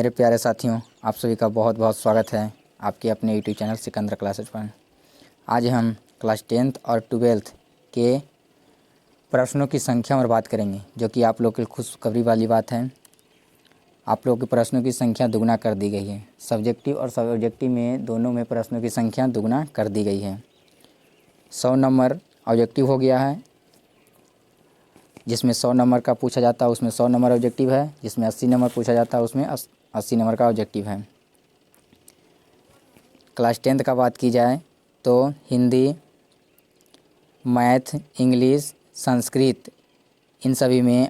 मेरे प्यारे साथियों, आप सभी का बहुत बहुत स्वागत है आपके अपने यूट्यूब चैनल सिकंदर क्लासेज पर। आज हम क्लास 10th और 12th के प्रश्नों की संख्या पर बात करेंगे, जो कि आप लोग की खुशखबरी वाली बात है। आप लोग के प्रश्नों की संख्या दुगना कर दी गई है। सब्जेक्टिव और सब ऑब्जेक्टिव में दोनों में प्रश्नों की संख्या दुगना कर दी गई है। 100 नंबर ऑब्जेक्टिव हो गया है, जिसमें 100 नंबर का पूछा जाता है उसमें 100 नंबर ऑब्जेक्टिव है। जिसमें 80 नंबर पूछा जाता है उसमें 80 नंबर का ऑब्जेक्टिव है। क्लास 10th का बात की जाए तो हिंदी, मैथ, इंग्लिश, संस्कृत इन सभी में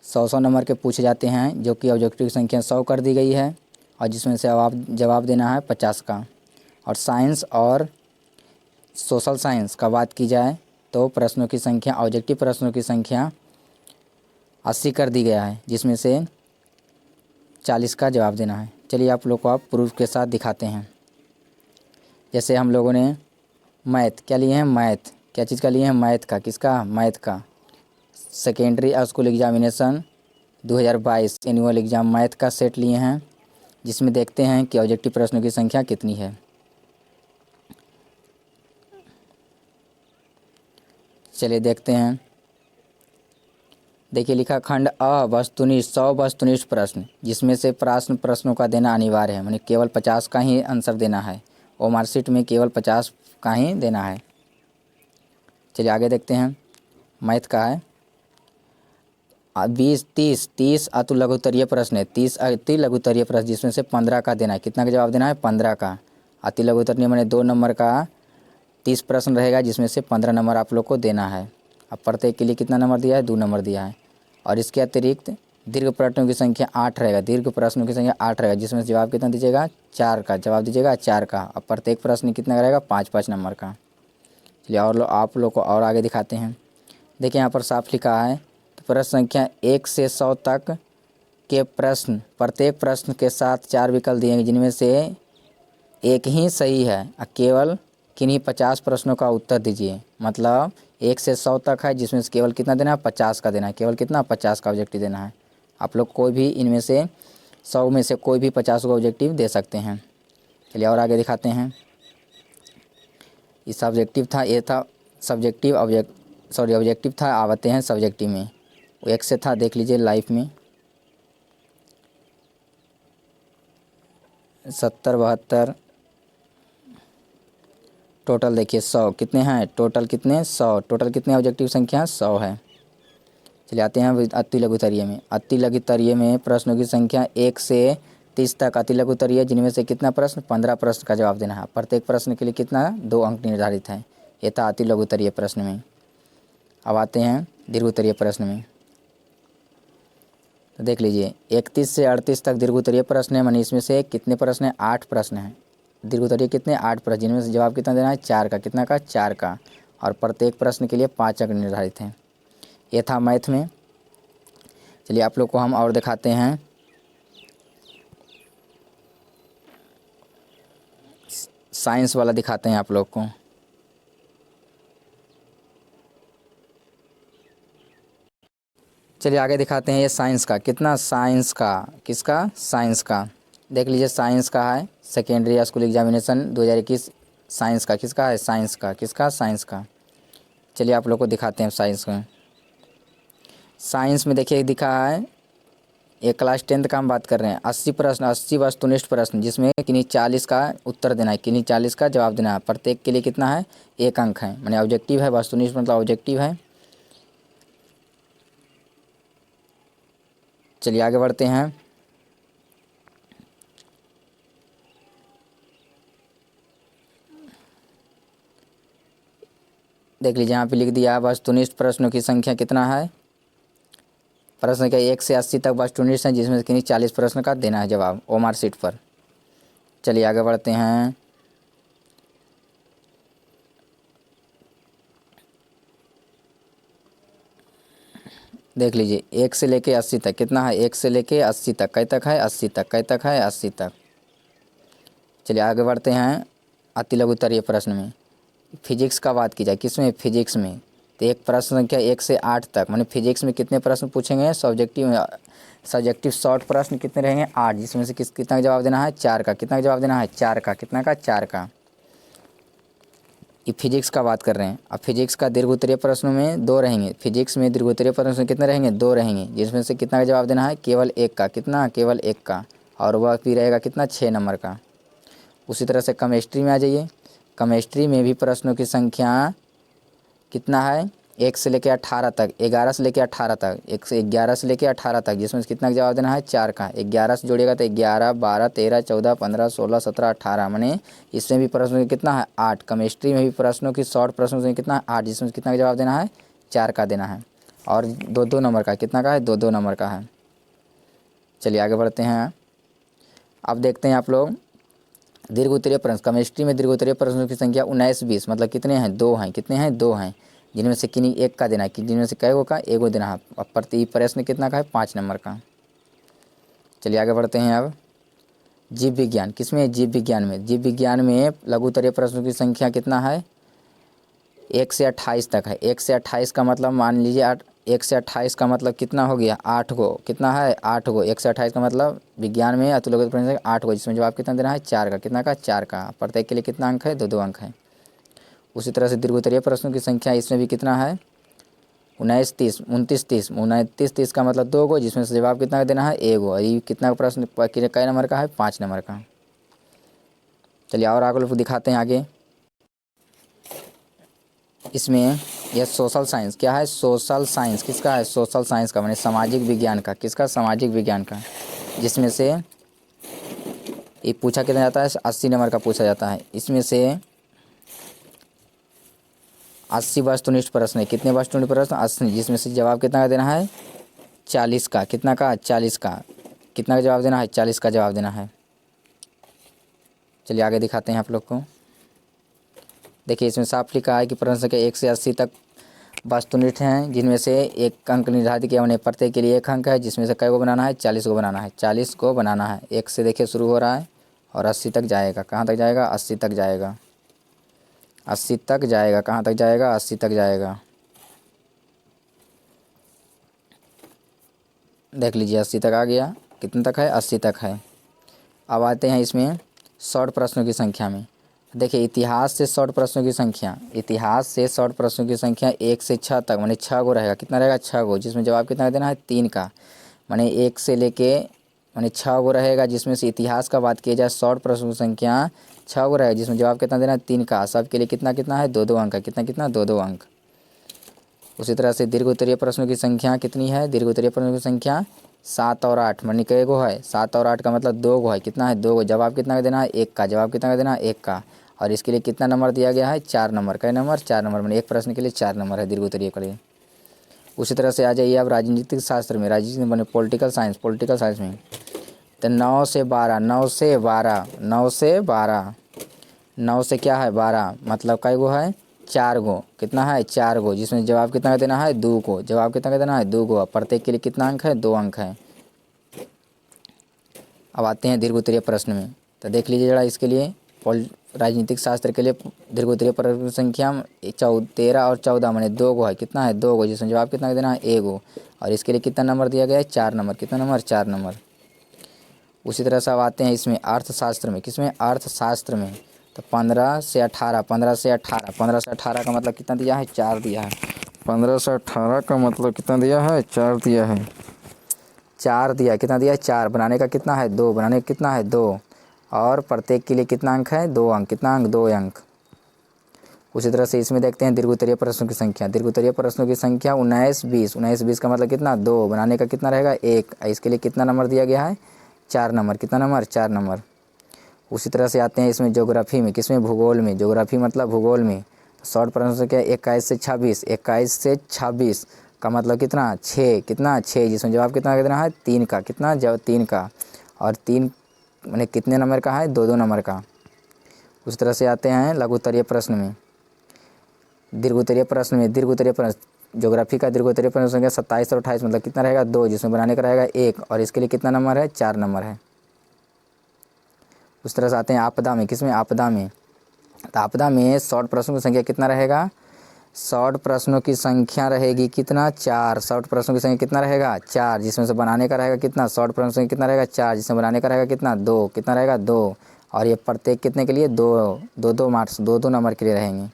100 नंबर के पूछे जाते हैं, जो कि ऑब्जेक्टिव की संख्या 100 कर दी गई है और जिसमें से जवाब देना है 50 का। और साइंस और सोशल साइंस का बात की जाए तो प्रश्नों की संख्या, ऑब्जेक्टिव प्रश्नों की संख्या 80 कर दी गया है, जिसमें से 40 का जवाब देना है। चलिए आप लोग को आप प्रूफ के साथ दिखाते हैं। जैसे हम लोगों ने मैथ क्या लिए हैं, मैथ क्या चीज़ का लिए हैं, मैथ का। किसका? मैथ का। Secondary school examination 2022 annual exam math का सेट लिए हैं, जिसमें देखते हैं कि ऑब्जेक्टिव प्रश्नों की संख्या कितनी है। चलिए देखते हैं। देखिए लिखा खंड अ वस्तुनिष्ठ 100 वस्तुनिष्ठ प्रश्न, जिसमें से प्रश्नों का देना अनिवार्य है, मानी केवल 50 का ही आंसर देना है। और मार्कशीट में केवल 50 का ही देना है। चलिए आगे देखते हैं। मैथ का है 30 अति लघुत्तरीय प्रश्न है। 30 अति लघुत्तरीय प्रश्न, जिसमें से 15 का देना है। कितना का जवाब देना है? 15 का। अति लघुत्तरीय माने 2 नंबर का 30 प्रश्न रहेगा, जिसमें से 15 नंबर आप लोग को देना है। अब प्रत्येक के लिए कितना नंबर दिया है? 2 नंबर दिया है। और इसके अतिरिक्त दीर्घ प्रश्नों की संख्या 8 रहेगा। दीर्घ प्रश्नों की संख्या 8 रहेगा, जिसमें जवाब कितना दीजिएगा? 4 का जवाब दीजिएगा, 4 का। अब प्रत्येक प्रश्न कितना रहेगा? 5-5 नंबर का। चलिए और आप लोग को और आगे दिखाते हैं। देखिए यहाँ पर साफ लिखा है, तो प्रश्न संख्या 1 से 100 तक के प्रश्न, प्रत्येक प्रश्न के साथ 4 विकल्प दिए हैं, जिनमें से एक ही सही है। केवल किन्हीं 50 प्रश्नों का उत्तर दीजिए। मतलब 1 से 100 तक है, जिसमें से केवल कितना देना है? 50 का देना है। केवल कितना? 50 का ऑब्जेक्टिव देना है। आप लोग कोई भी इनमें से 100 में से कोई भी 50 का ऑब्जेक्टिव दे सकते हैं। चलिए और आगे दिखाते हैं। इस सब्जेक्टिव था, ये था सब्जेक्टिव ऑब्जेक्टिव था। आते हैं सब्जेक्टिव में। वो 1 से था, देख लीजिए लाइफ में 70, 72 टोटल। देखिए 100 कितने हैं टोटल? कितने? 100 टोटल। कितने ऑब्जेक्टिव संख्या? 100 है। चलिए आते हैं अति लघुत्तरीय में। अति लघुत्तरीय में प्रश्नों की संख्या 1 से 30 तक अति लघुत्तरीय, जिनमें से कितना प्रश्न? 15 प्रश्न का जवाब देना है। प्रत्येक प्रश्न के लिए कितना? 2 अंक निर्धारित है। ये था अति लघुत्तरीय प्रश्न में। अब आते हैं दीर्घोत्तरीय प्रश्न में। तो देख लीजिए 31 से 38 तक दीर्घोत्तरीय प्रश्न है, मानी इसमें से कितने प्रश्न हैं? 8 प्रश्न हैं। दीर्घोत्तरीय कितने? 8 प्रश्न, जिनमें से जवाब कितना देना है? 4 का। कितना का? 4 का। और प्रत्येक प्रश्न के लिए 5 अंक निर्धारित हैं। ये था मैथ में। चलिए आप लोग को हम और दिखाते हैं। साइंस वाला दिखाते हैं आप लोग को। चलिए आगे दिखाते हैं। ये साइंस का कितना? साइंस का। किसका? साइंस का। देख लीजिए साइंस का है सेकेंडरी स्कूल एग्जामिनेशन 2021 साइंस का। किसका है? साइंस का। किसका? साइंस का। चलिए आप लोग को दिखाते हैं साइंस का। साइंस में देखिए दिखा है, ये क्लास 10th का हम बात कर रहे हैं। 80 प्रश्न, 80 वस्तुनिष्ठ प्रश्न, जिसमें किन्हीं 40 का उत्तर देना है, किन्हीं 40 का जवाब देना है। प्रत्येक के लिए कितना है? 1 अंक है। माने ऑब्जेक्टिव है, वस्तुनिष्ठ मतलब ऑब्जेक्टिव है। चलिए आगे बढ़ते हैं। देख लीजिए यहाँ पे लिख दिया है वस्तुनिष्ठ प्रश्नों की संख्या कितना है? प्रश्न संख्या 1 से 80 तक वस्तुनिष्ठ है, जिसमें से किन्हीं 40 प्रश्न का देना है जवाब ओमार सीट पर। चलिए आगे बढ़ते हैं। देख लीजिए 1 से लेके 80 तक कितना है? 1 से लेके 80 तक। कई तक है? 80 तक। कई तक है? 80 तक। चलिए आगे बढ़ते हैं। अति लघुत्तरीय प्रश्न में फिजिक्स का बात की जाए, किसमें? फिजिक्स में तो एक प्रश्न संख्या 1 से 8 तक, माने फिजिक्स में कितने प्रश्न पूछेंगे, सब्जेक्टिव शॉर्ट प्रश्न कितने रहेंगे 8, जिसमें से कितना का जवाब देना है 4 का, कितना का जवाब देना है 4 का, कितना का 4 का। ये फिजिक्स का बात कर रहे हैं। अब फिजिक्स का दीर्घ उत्तरीय प्रश्नों में 2 रहेंगे, फिजिक्स में दीर्घ उत्तरीय प्रश्न कितने रहेंगे 2 रहेंगे, जिसमें से कितना का जवाब देना है केवल 1 का, कितना केवल 1 का, और वह भी रहेगा कितना 6 नंबर का। उसी तरह से केमिस्ट्री में आ जाइए, केमिस्ट्री में भी प्रश्नों की संख्या कितना है 1 से लेकर 18 तक, 11 से लेकर 18 तक, 1 से 11 से लेकर 18 तक, जिसमें से कितना का जवाब देना है 4 का। 11 से जोड़िएगा तो 11, 12, 13, 14, 15, 16, 17, 18, माने इसमें भी प्रश्नों की कितना है 8। केमिस्ट्री में भी प्रश्नों की शॉर्ट प्रश्नों से कितना है 8, जिसमें कितना का जवाब देना है 4 का देना है, और 2-2 नंबर का, कितना का है 2-2 नंबर का है। चलिए आगे बढ़ते हैं। अब देखते हैं आप लोग दीर्घ उत्तरीय प्रश्न। केमिस्ट्री में दीर्घ उत्तरीय प्रश्नों की संख्या 19-20, मतलब कितने हैं 2 हैं, कितने हैं 2 हैं, जिनमें से किन्हीं एक का देना है, कि जिनमें से कई गो का एगो देना है। अब प्रति प्रश्न कितना का है 5 नंबर का। चलिए आगे बढ़ते हैं। अब जीव विज्ञान, किसमें जीव विज्ञान में, जीव विज्ञान में लघु उत्तरीय प्रश्नों की संख्या कितना है 1 से 28 तक है। 1 से 28 का मतलब मान लीजिए 1 से 28 का मतलब कितना हो गया 8 गो, कितना है 8 गो। 1 से 28 का मतलब विज्ञान में अतुल लघु प्रश्न 8 गो, जिसमें जवाब कितना देना है 4 का, कितना का 4 का। प्रत्येक के लिए कितना अंक है 2-2 अंक है। उसी तरह से दीर्घ उत्तरीय प्रश्नों की संख्या इसमें भी कितना है 19-30, 29-30, 29-30 का मतलब 2 गो, जिसमें से जवाब कितना देना है 1 गो। और ये कितना प्रश्न कई नंबर का है 5 नंबर का। चलिए और आगे लोग दिखाते हैं आगे। इसमें यह सोशल साइंस, क्या है सोशल साइंस, किसका है सोशल साइंस का, माने सामाजिक विज्ञान का, किसका सामाजिक विज्ञान का, जिसमें से ये पूछा कितना जाता है 80 नंबर का पूछा जाता है। इसमें से 80 वस्तुनिष्ठ प्रश्न है, कितने वस्तुनिष्ठ प्रश्न 80, जिसमें से जवाब कितना का देना है 40 का, कितना का 40 का, कितना का जवाब देना है 40 का जवाब देना है। चलिए आगे दिखाते हैं आप लोग को। देखिए इसमें साफ लिखा है कि प्रश्न संख्या 1 से 80 तक वस्तुनिष्ठ हैं, जिनमें से 1 अंक निर्धारित किया उन्हें प्रत्येक के लिए 1 अंक है, जिसमें से कई को बनाना है 40 को बनाना है, 40 को बनाना है। 1 से देखिए शुरू हो रहा है और 80 तक जाएगा, कहाँ तक जाएगा 80 तक जाएगा, 80 तक जाएगा, कहाँ तक जाएगा 80 तक जाएगा। देख लीजिए 80 तक आ गया, कितने तक है 80 तक है। अब आते हैं इसमें शॉर्ट प्रश्नों की संख्या में। देखिए इतिहास से शॉर्ट प्रश्नों की संख्या, इतिहास से शॉर्ट प्रश्नों की संख्या 1 से 6 तक, माने 6 गो रहेगा, कितना रहेगा 6 गो, जिसमें जवाब कितना देना है 3 का। माने 1 से लेके माने 6 गो रहेगा, जिसमें से इतिहास का बात किया जाए शॉर्ट प्रश्नों की संख्या 6 गो रहेगा, जिसमें जवाब कितना देना है 3 का। सब के लिए कितना कितना है 2-2 अंक है, कितना कितना 2-2 अंक। उसी तरह से दीर्घ उत्तरीय प्रश्नों की संख्या कितनी है, दीर्घ उत्तरीय प्रश्नों की संख्या 7 और 8, माने कई गो है 7 और 8 का मतलब 2 गो है, कितना है 2 गो। जवाब कितना का देना है 1 का, जवाब कितना का देना है 1 का। और इसके लिए कितना नंबर दिया गया है 4 नंबर, कई नंबर 4 नंबर, माने एक प्रश्न के लिए 4 नंबर है दीर्घ उत्तरीय के लिए। उसी तरह से आ जाइए अब राजनीतिक शास्त्र में, राजनीतिक माने पॉलिटिकल साइंस, पॉलिटिकल साइंस में तो 9 से 12, 9 से 12, 9 से 12, 9 से क्या है 12, मतलब कई गो है 4 गो, कितना है 4 गो, जिसमें जवाब कितना का देना है 2 को, जवाब कितना का देना है 2 को। प्रत्येक के लिए कितना अंक है 2 अंक है। अब आते हैं दीर्घ उत्तरीय प्रश्न में, तो देख लीजिए जरा इसके लिए राजनीतिक शास्त्र के लिए दीर्घ उत्तरीय प्रश्न संख्या 13 और 14, माने 2 गो है, कितना है 2 गो, जिसमें जवाब कितना का देना है 1 गो। और इसके लिए कितना नंबर दिया गया है 4 नंबर, कितना नंबर 4 नंबर। उसी तरह से अब आते हैं इसमें अर्थशास्त्र में, किसमें अर्थशास्त्र में तो 15 से 18, 15 से 18, 15 से 18 का मतलब कितना दिया है 4 दिया है, 15 से 18 का मतलब कितना दिया है 4 दिया है, 4 दिया, कितना दिया है 4, बनाने का कितना है 2, बनाने का कितना है 2, और प्रत्येक के लिए कितना अंक है 2 अंक, कितना अंक 2 अंक। उसी तरह से इसमें देखते हैं दीर्घ उत्तरीय प्रश्नों की संख्या, दीर्घ उत्तरीय प्रश्नों की संख्या 19-20, 19-20 का मतलब कितना 2, बनाने का कितना रहेगा 1, इसके लिए कितना नंबर दिया गया है 4 नंबर, कितना नंबर 4 नंबर। उसी तरह से आते हैं इसमें ज्योग्राफी में, किसमें भूगोल में, ज्योग्राफी मतलब भूगोल में शॉर्ट प्रश्न संख्या 21 से 26, 21 से 26 का मतलब कितना 6, कितना 6, जिसमें जवाब कितना देना है 3 का, कितना जवाब 3 का। और 3 माने कितने नंबर का है 2-2 नंबर का। उस तरह से आते हैं लघु उत्तरीय प्रश्न में, दीर्घ उत्तरीय प्रश्न में, दीर्घ उत्तरीय प्रश्न ज्योग्राफी का दीर्घ उत्तरीय प्रश्न संख्या 27 और 28 मतलब कितना रहेगा 2, जिसमें बनाने का रहेगा 1, और इसके लिए कितना नंबर है 4 नंबर है। उस तरह से आते हैं आपदा में, किसमें आपदा में तो आपदा में शॉर्ट प्रश्नों की संख्या कितना रहेगा शॉर्ट प्रश्नों की संख्या रहेगी कितना 4, शॉर्ट प्रश्नों की संख्या कितना रहेगा 4, जिसमें से बनाने का रहेगा कितना, शॉर्ट प्रश्नों की संख्या कितना रहेगा 4, जिसमें बनाने का रहेगा कितना 2, कितना रहेगा 2, और ये प्रत्येक कितने के लिए 2 मार्क्स 2 नंबर के लिए रहेंगे।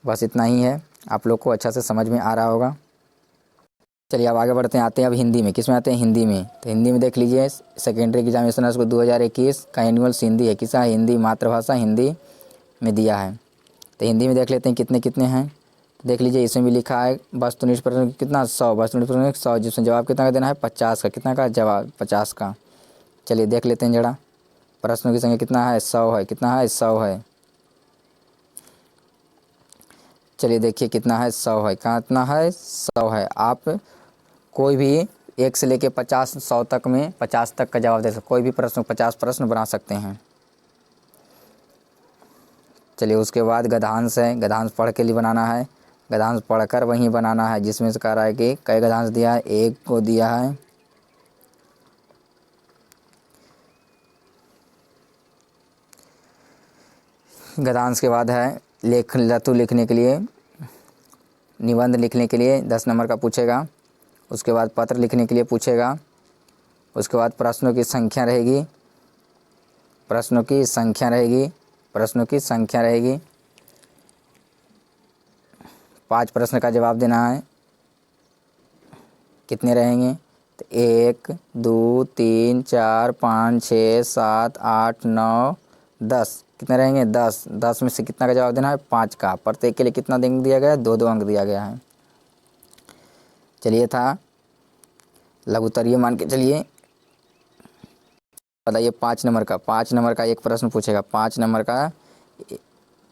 बस इतना ही है, आप लोग को अच्छा से समझ में आ रहा होगा। चलिए अब आगे बढ़ते हैं, आते हैं अब हिंदी में। किस में आते हैं, हिंदी में। तो हिंदी में देख लीजिए, सेकेंडरी एग्जामिनेशन को 2021 का एनुअल हिंदी है, किसा हिंदी, मातृभाषा हिंदी में दिया है। तो हिंदी में देख लेते हैं कितने कितने हैं। देख लीजिए, इसमें भी लिखा है वस्तुनिष्ठ प्रश्न कितना 100, वस्तुनिष्ठ प्रश्न 100, जिसमें जवाब कितना का देना है 50 का, कितना का जवाब 50 का। चलिए देख लेते हैं जरा, प्रश्नों की संख्या कितना है 100 है, कितना है 100 है। चलिए देखिए कितना है 100 है, कितना है 100 है। आप कोई भी 1 से लेके 50 100 तक में 50 तक का जवाब दे सकते, कोई भी प्रश्न 50 प्रश्न बना सकते हैं। चलिए उसके बाद गद्यांश है, गद्यांश पढ़ के लिए बनाना है, गद्यांश पढ़कर वहीं बनाना है, जिसमें से कह रहा है कि कई गद्यांश दिया है, 1 को दिया है। गद्यांश के बाद है लतु लिखने के लिए, निबंध लिखने के लिए 10 नंबर का पूछेगा। उसके बाद पत्र लिखने के लिए पूछेगा। उसके बाद प्रश्नों की संख्या रहेगी, प्रश्नों की संख्या रहेगी, प्रश्नों की संख्या रहेगी। 5 प्रश्न का जवाब देना है। कितने रहेंगे, तो 1 2 3 4 5 6 7 8 9 10, कितने रहेंगे 10, 10 में से कितना का जवाब देना है 5 का। प्रत्येक के लिए कितना अंक दिया गया है, 2 अंक दिया गया है। चलिए था लघुत्तरीय मान के चलिए, बताइए 5 नंबर का, 5 नंबर का एक प्रश्न पूछेगा, 5 नंबर का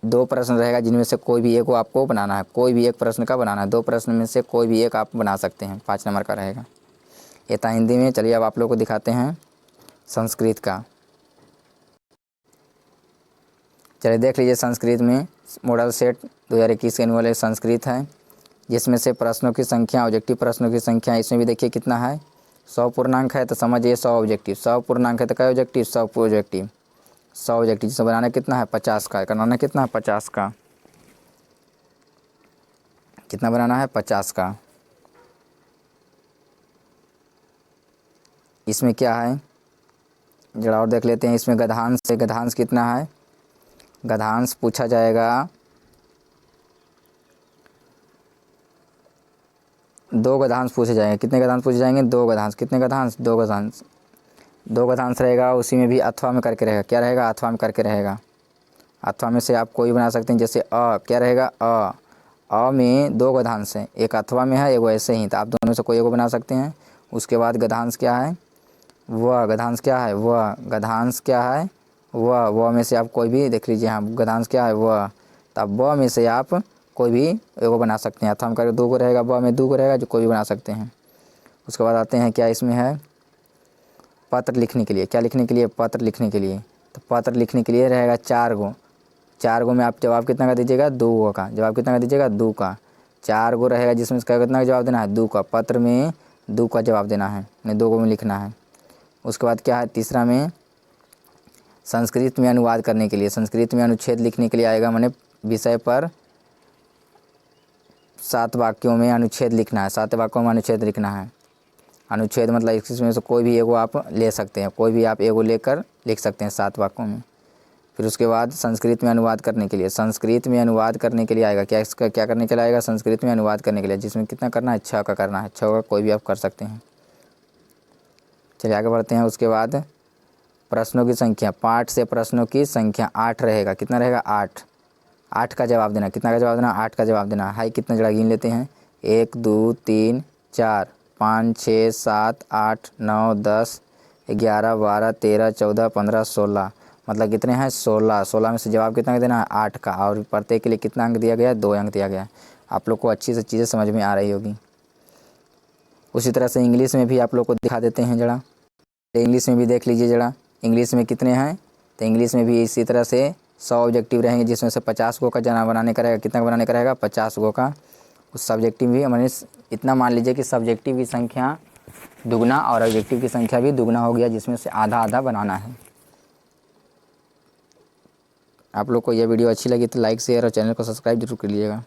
2 प्रश्न रहेगा, जिनमें से कोई भी एक को आपको बनाना है, कोई भी एक प्रश्न का बनाना है, 2 प्रश्न में से कोई भी एक आप बना सकते हैं। 5 नंबर का रहेगा। ये था हिंदी में। चलिए अब आप लोग को दिखाते हैं संस्कृत का। चलिए देख लीजिए, संस्कृत में मॉडल सेट 2021 के एनुअल संस्कृत है, जिसमें से प्रश्नों की संख्या, ऑब्जेक्टिव प्रश्नों की संख्या, इसमें भी देखिए कितना है 100 पूर्णांक है, तो समझिए 100 ऑब्जेक्टिव, 100 पूर्णांक है तो क्या ऑब्जेक्टिव 100 ऑब्जेक्टिव, 100 ऑब्जेक्टिव, जिससे बनाना कितना है 50 का, बनाना कितना है 50 का, कितना बनाना है 50 का। इसमें क्या है जरा और देख लेते हैं। इसमें गद्यांश से, गद्यांश कितना है, गद्यांश पूछा जाएगा 2 गद्यांश पूछे जाएंगे। कितने गद्यांश पूछे जाएंगे, 2 गद्यांश। कितने गद्यांश, 2 गद्यांश, 2 गद्यांश रहेगा। उसी में भी अथवा में करके रहेगा, क्या रहेगा अथवा में करके रहेगा। अथवा में से आप कोई बना सकते हैं, जैसे क्या रहेगा अ में 2 गद्यांश है, एक अथवा में है, एक वैसे ही, तो आप दोनों में से कोई एक बना सकते हैं। उसके बाद गद्यांश क्या है, वह, गद्यांश क्या है वह, गद्यांश क्या है वह में से आप कोई भी देख लीजिए, हाँ गद्यांश क्या है वह, तो अब व में से आप कोई भी एगो बना सकते हैं। अथवा में करके 2 को रहेगा, व में 2 को रहेगा, जो कोई भी बना सकते हैं। उसके बाद आते हैं क्या इसमें है, पत्र लिखने के लिए। क्या लिखने के लिए, पत्र लिखने के लिए। तो पत्र लिखने के लिए रहेगा 4 गो, 4 गो में आप जवाब कितना का दीजिएगा 2 का, जवाब कितना का दीजिएगा 2 का। 4 गो रहेगा, जिसमें इसका कितना का जवाब देना है 2 का, पत्र में 2 का जवाब देना है, नहीं 2 गो में लिखना है। उसके बाद क्या है, तीसरा में संस्कृत में अनुवाद करने के लिए, संस्कृत में अनुच्छेद लिखने के लिए आएगा, मैंने विषय पर 7 वाक्यों में अनुच्छेद लिखना है, 7 वाक्यों में अनुच्छेद लिखना है। अनुच्छेद मतलब इसमें से कोई भी एगो आप ले सकते हैं, कोई भी आप एगो लेकर लिख सकते हैं 7 वाक्यों में। फिर उसके बाद संस्कृत में अनुवाद करने के लिए, संस्कृत में अनुवाद करने के लिए आएगा क्या, इसका क्या करने के लिए आएगा संस्कृत में अनुवाद करने के लिए, जिसमें कितना करना है 6 का करना है, 6 का कोई भी आप कर सकते हैं। चलिए आगे बढ़ते हैं। उसके बाद प्रश्नों की संख्या, पाठ से प्रश्नों की संख्या 8 रहेगा, कितना रहेगा 8, 8 का जवाब देना, कितना का जवाब देना 8 का जवाब देना है। कितना जरा गिन लेते हैं, 1 2 3 4 5 6 7 8 9 10 11 12 13 14 15 16, मतलब कितने हैं 16, 16 में से जवाब कितना का देना है 8 का, और प्रत्येक के लिए कितना अंक दिया गया है 2 अंक दिया गया है। आप लोग को अच्छी से चीज़ें समझ में आ रही होगी। उसी तरह से इंग्लिश में भी आप लोग को दिखा देते हैं जरा, इंग्लिश में भी देख लीजिए जरा, इंग्लिश में कितने हैं, तो इंग्लिश में भी इसी तरह से 100 ऑब्जेक्टिव रहेंगे, जिसमें से 50 गो का जना बनाने का रहेगा, कितना का बनाने का रहेगा 50 गो का। उस सब्जेक्टिव भी मैंने इतना मान लीजिए कि सब्जेक्टिव की संख्या दुगना और ऑब्जेक्टिव की संख्या भी दुगना हो गया, जिसमें से आधा आधा बनाना है। आप लोग को यह वीडियो अच्छी लगी तो लाइक शेयर और चैनल को सब्सक्राइब जरूर कर लीजिएगा।